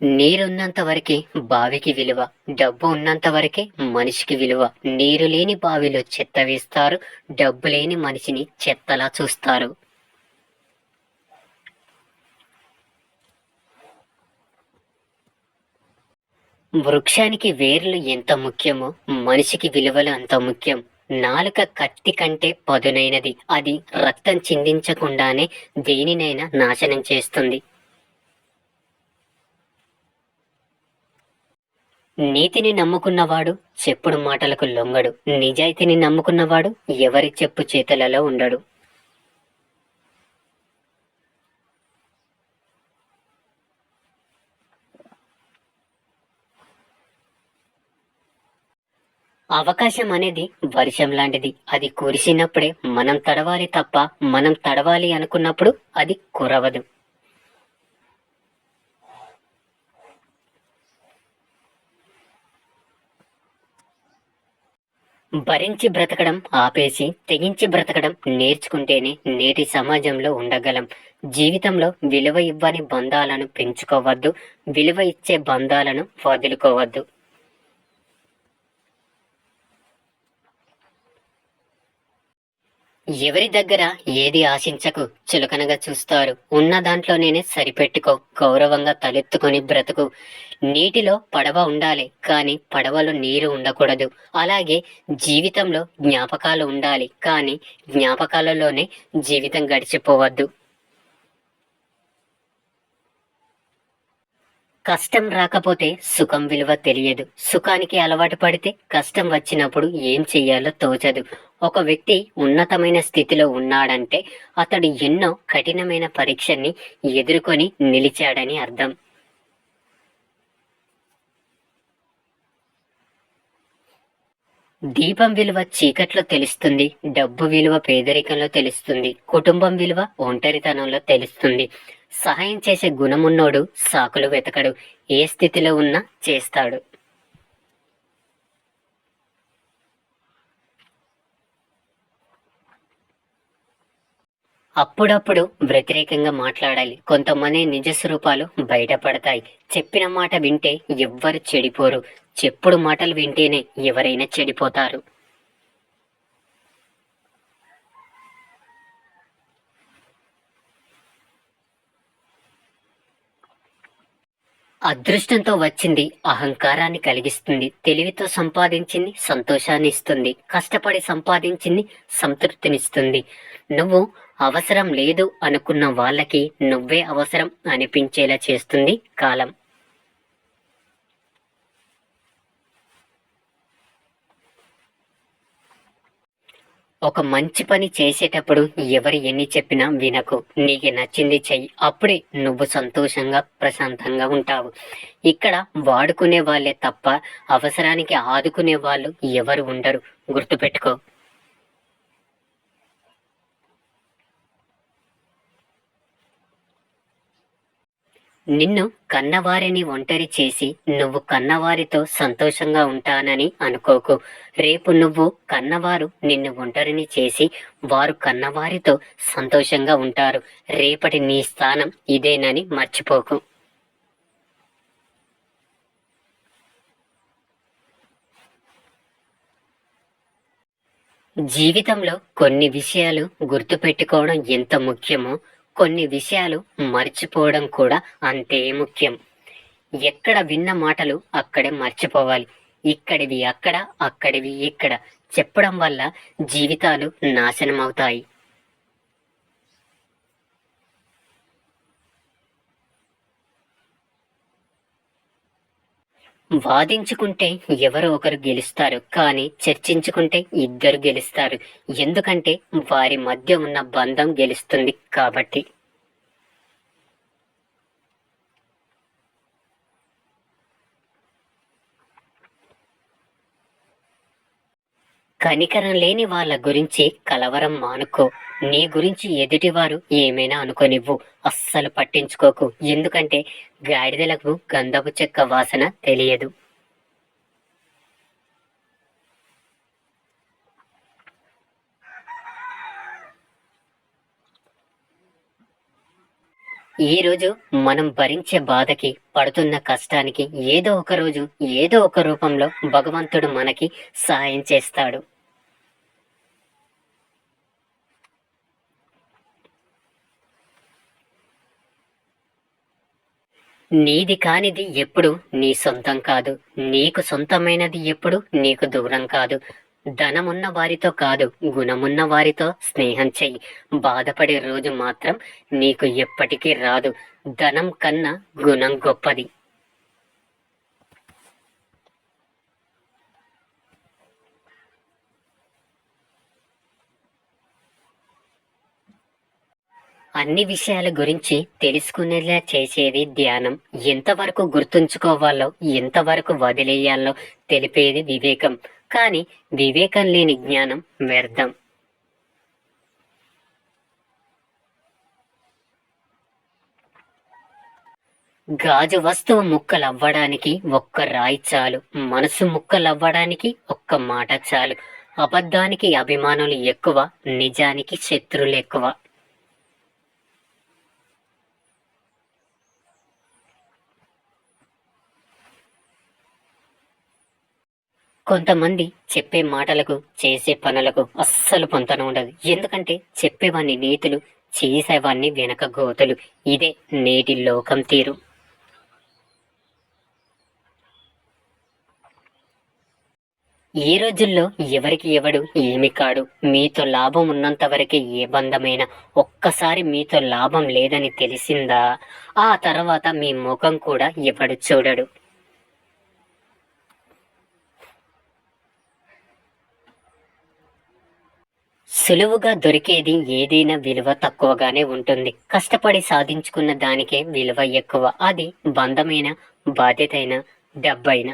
నీరున్నంత వరకే బావికి విలువ. డబ్బు ఉన్నంత వరకే మనిషికి విలువ. నీరు లేని బావిలో చెత్త వేస్తారు. డబ్బు లేని మనిషిని చెత్తలా చూస్తారు. వృక్షానికి వేర్లు ఎంత ముఖ్యమో మనిషికి విలువలు అంత ముఖ్యం. నాలుక కత్తి కంటే పదునైనది. అది రక్తం చిందించకుండానే దేనినైనా నాశనం చేస్తుంది. నీతిని నమ్ముకున్నవాడు చెప్పుడు మాటలకు లొంగడు. నిజాయితీని నమ్ముకున్నవాడు ఎవరి చెప్పు చేతలలో ఉండడు. అవకాశం అనేది వర్షం లాంటిది. అది కురిసినప్పుడే మనం తడవాలి తప్ప మనం తడవాలి అనుకున్నప్పుడు అది కురవదు. భరించి బ్రతకడం ఆపేసి తెగించి బ్రతకడం నేర్చుకుంటేనే నేటి సమాజంలో ఉండగలం. జీవితంలో విలువ ఇవ్వని బంధాలను పెంచుకోవద్దు. విలువ ఇచ్చే బంధాలను వదులుకోవద్దు. ఎవరి దగ్గర ఏది ఆశించకు. చులకనగా చూస్తారు. ఉన్న దాంట్లోనే సరిపెట్టుకో. గౌరవంగా తలెత్తుకొని బ్రతుకు. నీటిలో పడవ ఉండాలి, కానీ పడవలో నీరు ఉండకూడదు. అలాగే జీవితంలో జ్ఞాపకాలు ఉండాలి, కానీ జ్ఞాపకాలలోనే జీవితం గడిచిపోవద్దు. కష్టం రాకపోతే సుఖం విలువ తెలియదు. సుఖానికి అలవాటు పడితే కష్టం వచ్చినప్పుడు ఏం చెయ్యాలో తోచదు. ఒక వ్యక్తి ఉన్నతమైన స్థితిలో ఉన్నాడంటే అతడు ఎన్నో కఠినమైన పరీక్షల్ని ఎదుర్కొని నిలిచాడని అర్థం. దీపం విలువ చీకట్లో తెలుస్తుంది. డబ్బు విలువ పేదరికంలో తెలుస్తుంది. కుటుంబం విలువ ఒంటరితనంలో తెలుస్తుంది. సహాయం చేసే గుణమున్నోడు సాకులు వెతకడు. ఏ స్థితిలో ఉన్నా చేస్తాడు. అప్పుడప్పుడు వ్యతిరేకంగా మాట్లాడాలి. కొంతమంది నిజ స్వరూపాలు బయటపడతాయి. చెప్పిన మాట వింటే ఎవ్వరు చెడిపోరు. చెప్పుడు మాటలు వింటేనే ఎవరైనా చెడిపోతారు. అదృష్టంతో వచ్చింది అహంకారాన్ని కలిగిస్తుంది. తెలివితో సంపాదించింది సంతోషాన్ని ఇస్తుంది. కష్టపడి సంపాదించింది సంతృప్తినిస్తుంది. నువ్వు అవసరం లేదు అనుకున్న వాళ్ళకి నువ్వే అవసరం అనిపించేలా చేస్తుంది కాలం. ఒక మంచి పని చేసేటప్పుడు ఎవరు ఎన్ని చెప్పినా వినకు. నీకు నచ్చింది చెయ్యి. అప్పుడే నువ్వు సంతోషంగా ప్రశాంతంగా ఉంటావు. ఇక్కడ వాడుకునే వాళ్ళే తప్ప అవసరానికి ఆదుకునే వాళ్ళు ఎవరు ఉండరు. గుర్తుపెట్టుకో. నిన్ను కన్నవారిని ఒంటరి చేసి నువ్వు కన్నవారితో సంతోషంగా ఉంటానని అనుకోకు. రేపు నువ్వు కన్నవారు నిన్ను ఒంటరిని చేసి వారు కన్నవారితో సంతోషంగా ఉంటారు. రేపటి నీ స్థానం ఇదేనని మర్చిపోకు. జీవితంలో కొన్ని విషయాలు గుర్తుపెట్టుకోవడం ఎంత ముఖ్యమో కొన్ని విషయాలు మర్చిపోవడం కూడా అంతే ముఖ్యం. ఎక్కడ విన్న మాటలు అక్కడే మర్చిపోవాలి. ఇక్కడివి అక్కడ, అక్కడివి ఇక్కడ చెప్పడం వల్ల జీవితాలు నాశనమవుతాయి. వాదించుకుంటే ఎవరో ఒకరు గెలుస్తారు, కానీ చర్చించుకుంటే ఇద్దరు గెలుస్తారు. ఎందుకంటే వారి మధ్య ఉన్న బంధం గెలుస్తుంది కాబట్టి. కనికరం లేని వాళ్ళ గురించి కలవరం మానుకో. నీ గురించి ఎదుటివారు ఏమైనా అనుకోనివ్వు. అస్సలు పట్టించుకోకు. ఎందుకంటే గాడిదలకు గంధపు చెక్క వాసన తెలియదు. ఈరోజు మనం భరించే బాధకి, పడుతున్న కష్టానికి ఏదో ఒక రోజు, ఏదో ఒక రూపంలో భగవంతుడు మనకి సహాయం చేస్తాడు. నీది కానిది ఎప్పుడు నీ సొంతం కాదు. నీకు సొంతమైనది ఎప్పుడు నీకు దూరం కాదు. ధనమున్న వారితో కాదు, గుణమున్న వారితో స్నేహం చెయ్యి. బాధపడే రోజు మాత్రం నీకు ఎప్పటికీ రాదు. ధనం కన్నా గుణం గొప్పది. అన్ని విషయాల గురించి తెలుసుకునేలా చేసేది ధ్యానం. ఎంతవరకు గుర్తుంచుకోవాలో, ఎంతవరకు వదిలేయాలో తెలిపేది వివేకం. కానీ వివేకం లేని జ్ఞానం వ్యర్థం. గాజు వస్తువు ముక్కలవ్వడానికి ఒక్క రాయి చాలు. మనసు ముక్కలవ్వడానికి ఒక్క మాట చాలు. అబద్ధానికి అభిమానులు ఎక్కువ, నిజానికి శత్రులు ఎక్కువ. కొంతమంది చెప్పే మాటలకు, చేసే పనులకు అస్సలు పొంతన ఉండదు. ఎందుకంటే చెప్పేవాన్ని నీతులు, చేసేవాన్ని వెనక గోతులు. ఇదే నేటి లోకం తీరు. ఈ రోజుల్లో ఎవరికి ఎవడు ఏమి కాడు. మీతో లాభం ఉన్నంత వరకే ఏ బంధమైనా. ఒక్కసారి మీతో లాభం లేదని తెలిసిందా, ఆ తర్వాత మీ ముఖం కూడా ఎవడు చూడడు. సులువుగా దొరికేది ఏదైనా విలువ తక్కువగానే ఉంటుంది. కష్టపడి సాధించుకున్న దానికే విలువ ఎక్కువ. అది బంధమైన, బాధ్యతైన, డబ్బైన.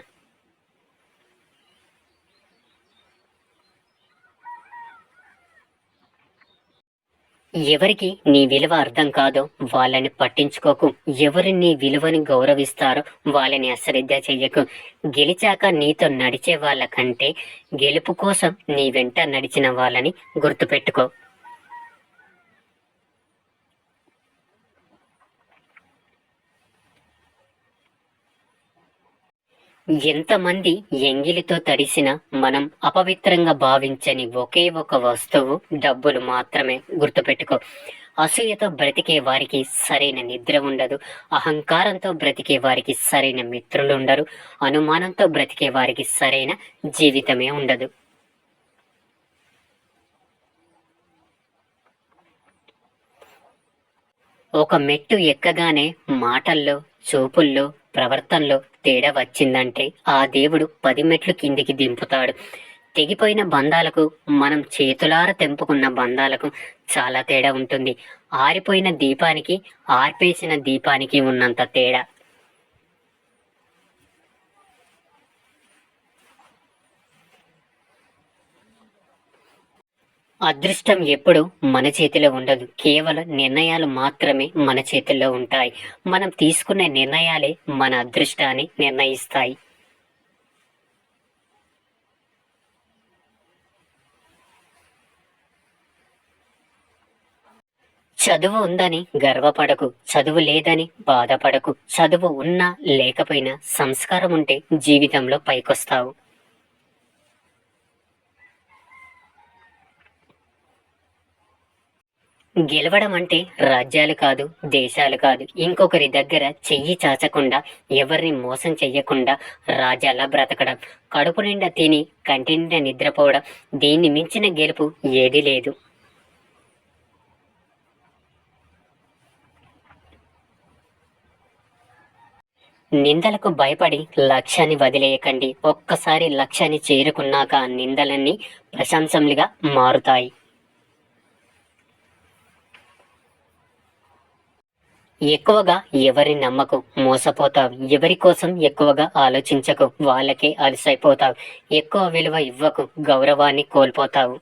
ఎవరికి నీ విలువ అర్థం కాదో వాళ్ళని పట్టించుకోకు. ఎవరు నీ విలువని గౌరవిస్తారో వాళ్ళని అశ్రద్ధ చెయ్యకు. గెలిచాక నీతో నడిచే వాళ్ళ కంటే గెలుపు కోసం నీ వెంట నడిచిన వాళ్ళని గుర్తుపెట్టుకో. ఎంతమంది ఎంగిలితో తడిసిన మనం అపవిత్రంగా భావించని ఒకే ఒక వస్తువు డబ్బులు మాత్రమే. గుర్తుపెట్టుకో. అసూయతో బ్రతికే వారికి సరైన నిద్ర ఉండదు. అహంకారంతో బ్రతికే వారికి సరైన మిత్రులు ఉండరు. అనుమానంతో బ్రతికే వారికి సరైన జీవితమే ఉండదు. ఒక మెట్టు ఎక్కగానే మాటల్లో, చూపుల్లో, ప్రవర్తనలో తేడా వచ్చిందంటే ఆ దేవుడు 10 మెట్లు కిందికి దింపుతాడు. తెగిపోయిన బంధాలకు, మనం చేతులార తెంపుకున్న బంధాలకు చాలా తేడా ఉంటుంది. ఆరిపోయిన దీపానికి, ఆర్పేసిన దీపానికి ఉన్నంత తేడా. అదృష్టం ఎప్పుడు మన చేతిలో ఉండదు. కేవలం నిర్ణయాలు మాత్రమే మన చేతుల్లో ఉంటాయి. మనం తీసుకునే నిర్ణయాలే మన అదృష్టాన్ని నిర్ణయిస్తాయి. చదువు ఉందని గర్వపడకు. చదువు లేదని బాధపడకు. చదువు ఉన్నా లేకపోయినా సంస్కారం ఉంటే జీవితంలో పైకొస్తావు. గెలవడం అంటే రాజ్యాలు కాదు, దేశాలు కాదు. ఇంకొకరి దగ్గర చెయ్యి చాచకుండా, ఎవరిని మోసం చెయ్యకుండా రాజాలా బ్రతకడం. కడుపు నిండా తిని కంటి నిండా నిద్రపోవడం. దీన్ని మించిన గెలుపు ఏదీ లేదు. నిందలకు భయపడి లక్ష్యాన్ని వదిలేయకండి. ఒక్కసారి లక్ష్యాన్ని చేరుకున్నాక నిందలన్నీ ప్రశంసలుగా మారుతాయి. ఎక్కువగా ఎవరిని నమ్మకు, మోసపోతావు. ఎవరి కోసం ఎక్కువగా ఆలోచించకు, వాళ్ళకే అలసైపోతావు. ఎక్కువ విలువ ఇవ్వకు, గౌరవాన్ని కోల్పోతావు.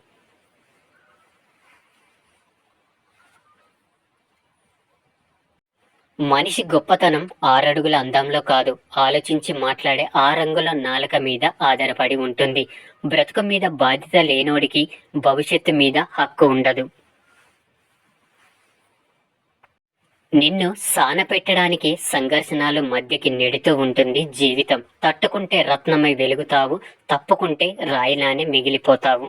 మనిషి గొప్పతనం 6 అడుగుల అందంలో కాదు, ఆలోచించి మాట్లాడే 6 అంగుళ నాలుక మీద ఆధారపడి ఉంటుంది. బ్రతుకు మీద బాధ్యత లేనోడికి భవిష్యత్తు మీద హక్కు ఉండదు. నిన్ను సానపెట్టడానికి సంఘర్షణాలు మధ్యకి నెడుతూ ఉంటుంది జీవితం. తట్టుకుంటే రత్నమై వెలుగుతావు, తప్పుకుంటే రాయిలానే మిగిలిపోతావు.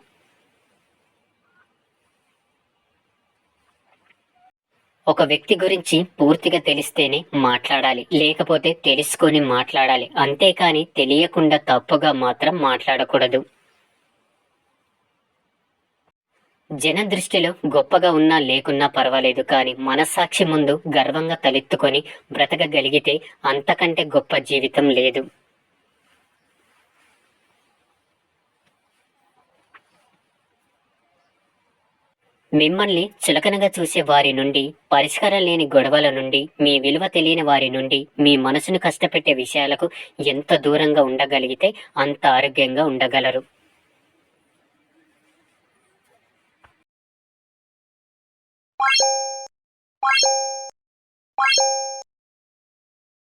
ఒక వ్యక్తి గురించి పూర్తిగా తెలిస్తేనే మాట్లాడాలి, లేకపోతే తెలుసుకొని మాట్లాడాలి. అంతేకాని తెలియకుండా తప్పుగా మాత్రం మాట్లాడకూడదు. జనం దృష్టిలో గొప్పగా ఉన్నా లేకున్నా పర్వాలేదు, కానీ మనస్సాక్షి ముందు గర్వంగా తలెత్తుకొని బ్రతకగలిగితే అంతకంటే గొప్ప జీవితం లేదు. మిమ్మల్ని చులకనగా చూసే వారి నుండి, పరిష్కారం లేని గొడవల నుండి, మీ విలువ తెలియని వారి నుండి, మీ మనసును కష్టపెట్టే విషయాలకు ఎంత దూరంగా ఉండగలిగితే అంత ఆరోగ్యంగా ఉండగలరు.